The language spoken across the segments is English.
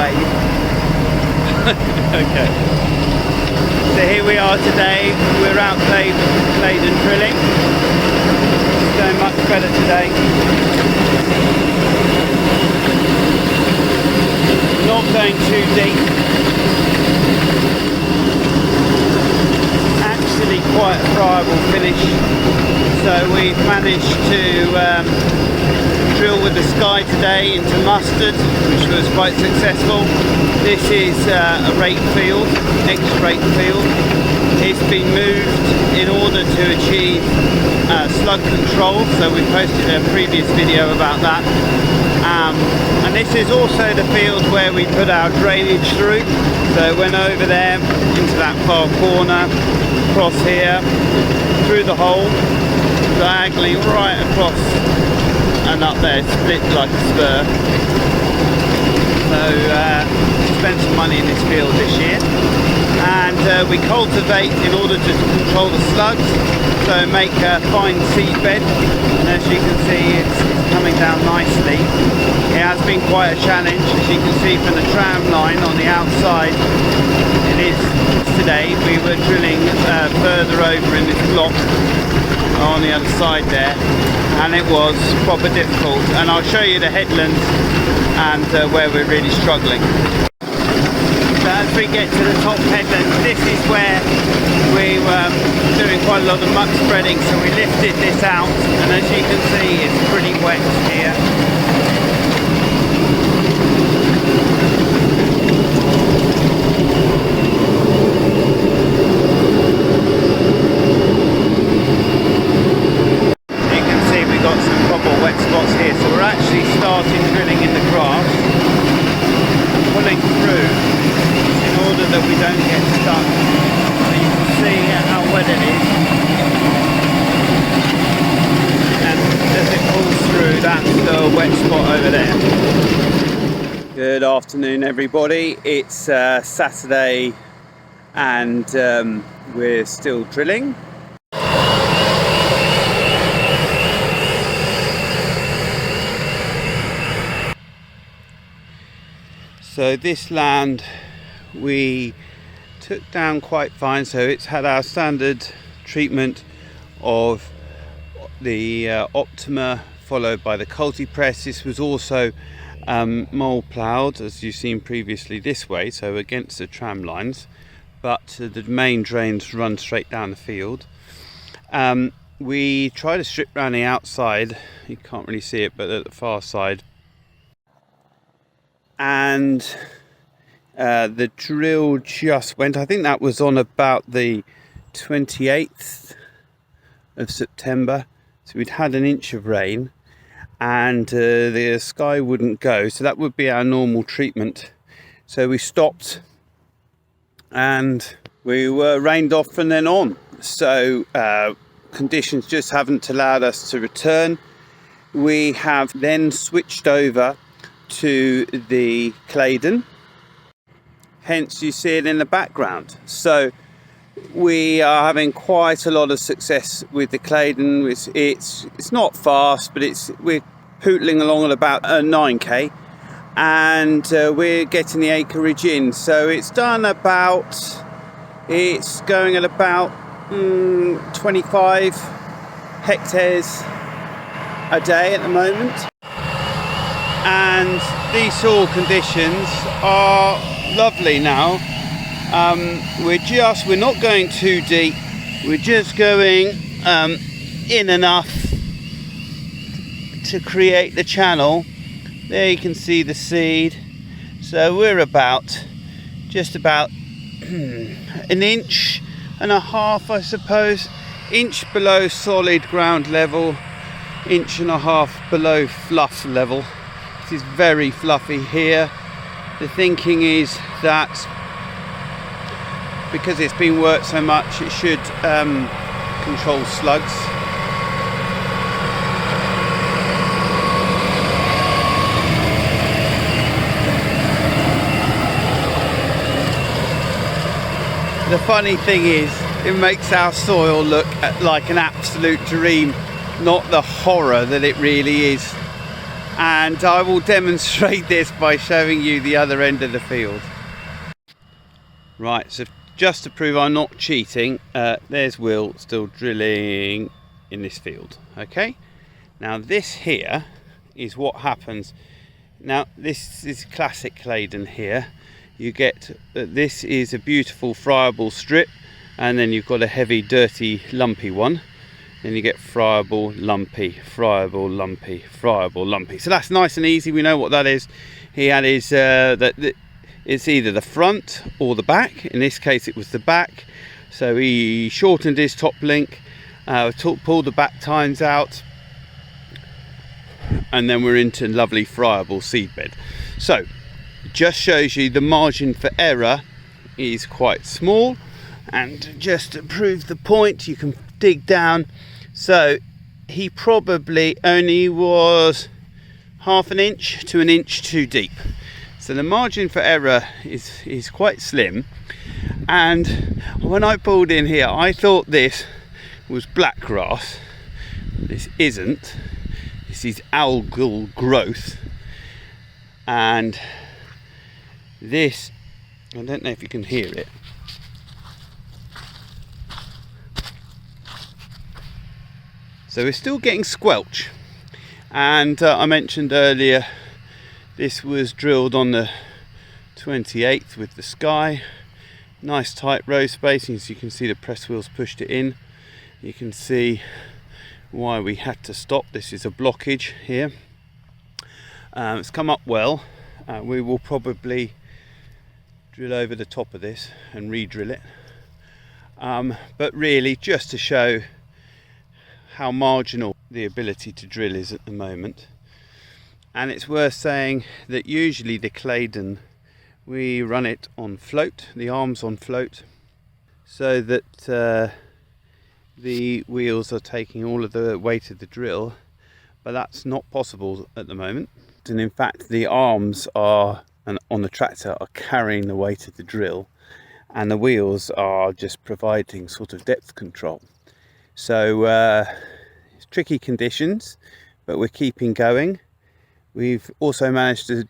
wave. Okay. So here we are today. We're out Claydon drilling. It's going much better today. Not going too deep. Actually quite a friable finish. So we've managed to drill with the sky today into mustard, which was quite successful. This is a rake field, ex-rake field. It's been moved in order to achieve slug control, so we posted a previous video about that. And this is also the field where we put our drainage through. So it went over there into that far corner, across here, through the hole, diagonally right across and up there, split like a spur. So spent some money in this field this year, and we cultivate in order to control the slugs, so make a fine seed bed, and as you can see it's coming down nicely. It has been quite a challenge, as you can see from the tram line on the outside. It is today. We were drilling further over in this block on the other side there, and it was proper difficult, and I'll show you the headlands and where we're really struggling. So as we get to the top headlands, this is where we were doing quite a lot of muck spreading, so we lifted this out, and as you can see it's pretty wet here. Spots here, so we're actually starting drilling in the grass, pulling through in order that we don't get stuck. So you can see how wet it is, and as it pulls through, that's the wet spot over there. Good afternoon everybody, it's Saturday and we're still drilling. So this land we took down quite fine, so it's had our standard treatment of the Optima followed by the culti-press. This was also mole ploughed, as you've seen previously, this way, so against the tram lines, but the main drains run straight down the field. We try to strip around the outside, you can't really see it, but at the far side. And the drill just went, I think that was on about the 28th of September, so we'd had an inch of rain, and the sky wouldn't go, so that would be our normal treatment. So we stopped and we were rained off from then on, so conditions just haven't allowed us to return. We have then switched over to the Claydon, hence you see it in the background. So we are having quite a lot of success with the Claydon. It's not fast, but we're pootling along at about 9k, and we're getting the acreage in. So it's going at about 25 hectares a day at the moment. And these soil conditions are lovely now. We're not going too deep, we're just going in enough to create the channel. There you can see the seed. So we're just about an inch and a half, I suppose, inch below solid ground level, inch and a half below fluff level. Is very fluffy here. The thinking is that because it's been worked so much, it should control slugs. The funny thing is, it makes our soil look like an absolute dream, not the horror that it really is. and I will demonstrate this by showing you the other end of the field. Right, so just to prove I'm not cheating, there's Will still drilling in this field. Okay, now this here is what happens. Now this is classic Claydon here. You get this is a beautiful friable strip, and then you've got a heavy, dirty, lumpy one. Then you get friable, lumpy, friable, lumpy, friable, lumpy. So that's nice and easy. We know what that is. He had his it's either the front or the back. In this case, it was the back. So he shortened his top link, pulled the back tines out, and then we're into lovely friable seedbed. So just shows you the margin for error is quite small. And just to prove the point, you can dig down. So he probably only was half an inch to an inch too deep. So the margin for error is quite slim. And when I pulled in here, I thought this was black grass. This isn't. This is algal growth. And this, I don't know if you can hear it. So we're still getting squelch. And I mentioned earlier, this was drilled on the 28th with the Sky. Nice tight row spacing, as you can see the press wheels pushed it in. You can see why we had to stop. This is a blockage here. It's come up well. We will probably drill over the top of this and re-drill it. But really just to show how marginal the ability to drill is at the moment. And it's worth saying that usually the Claydon, we run it on float, the arms on float, so that the wheels are taking all of the weight of the drill, but that's not possible at the moment. And in fact the arms are on the tractor are carrying the weight of the drill, and the wheels are just providing sort of depth control. So it's tricky conditions, but we're keeping going. We've also managed to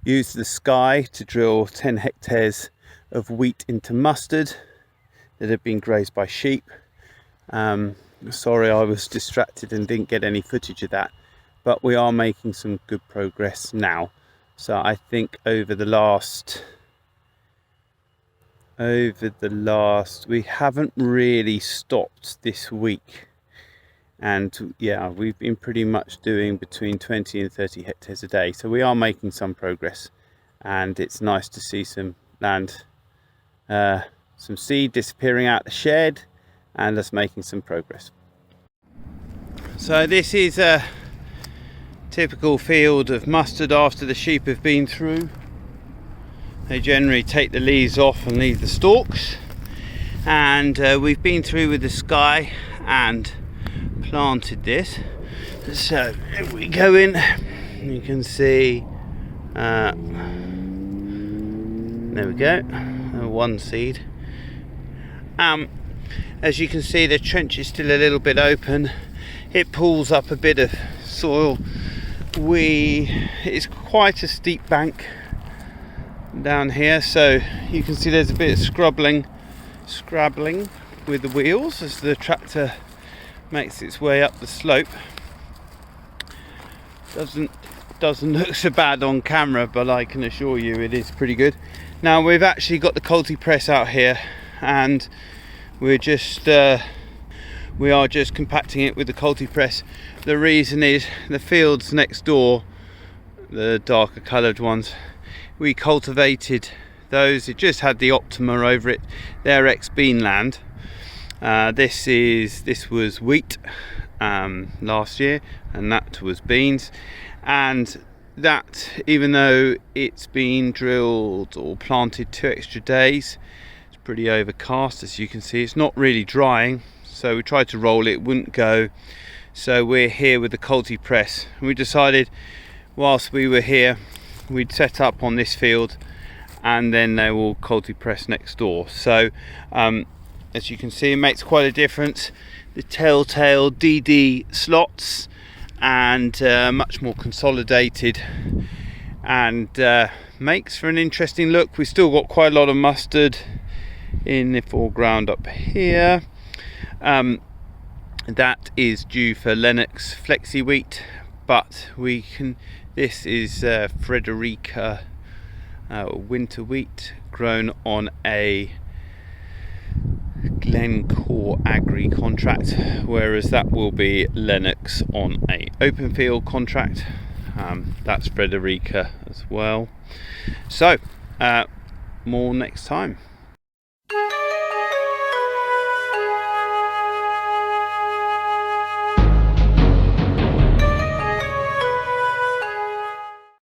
use the Sky to drill 10 hectares of wheat into mustard that had been grazed by sheep. Sorry I was distracted and didn't get any footage of that, but we are making some good progress now. So I think over the last we haven't really stopped this week, and yeah, we've been pretty much doing between 20 and 30 hectares a day, so we are making some progress, and it's nice to see some land, some seed disappearing out the shed and us making some progress. So this is a typical field of mustard after the sheep have been through. They generally take the leaves off and leave the stalks, and we've been through with the Sky and planted this. So if we go in, you can see there we go, one seed. As you can see, the trench is still a little bit open. It pulls up a bit of soil. It's quite a steep bank down here, so you can see there's a bit of scrabbling with the wheels as the tractor makes its way up the slope. Doesn't look so bad on camera, but I can assure you it is pretty good. Now we've actually got the culti press out here, and we are just compacting it with the culti press. The reason is the fields next door, the darker coloured ones, we cultivated those. It just had the Optima over it. They're ex-bean land. This was wheat last year, and that was beans. And that, even though it's been drilled or planted 2 extra days, it's pretty overcast. As you can see, it's not really drying. So we tried to roll it, it wouldn't go. So we're here with the culti press. We decided whilst we were here, we'd set up on this field, and then they will culti press next door. So as you can see, it makes quite a difference. The telltale DD slots and much more consolidated, and makes for an interesting look. We've still got quite a lot of mustard in the foreground up here. That is due for Lennox flexi wheat, but this is Frederica winter wheat grown on a Glencore Agri contract, whereas that will be Lennox on a open field contract. That's Frederica as well. So more next time.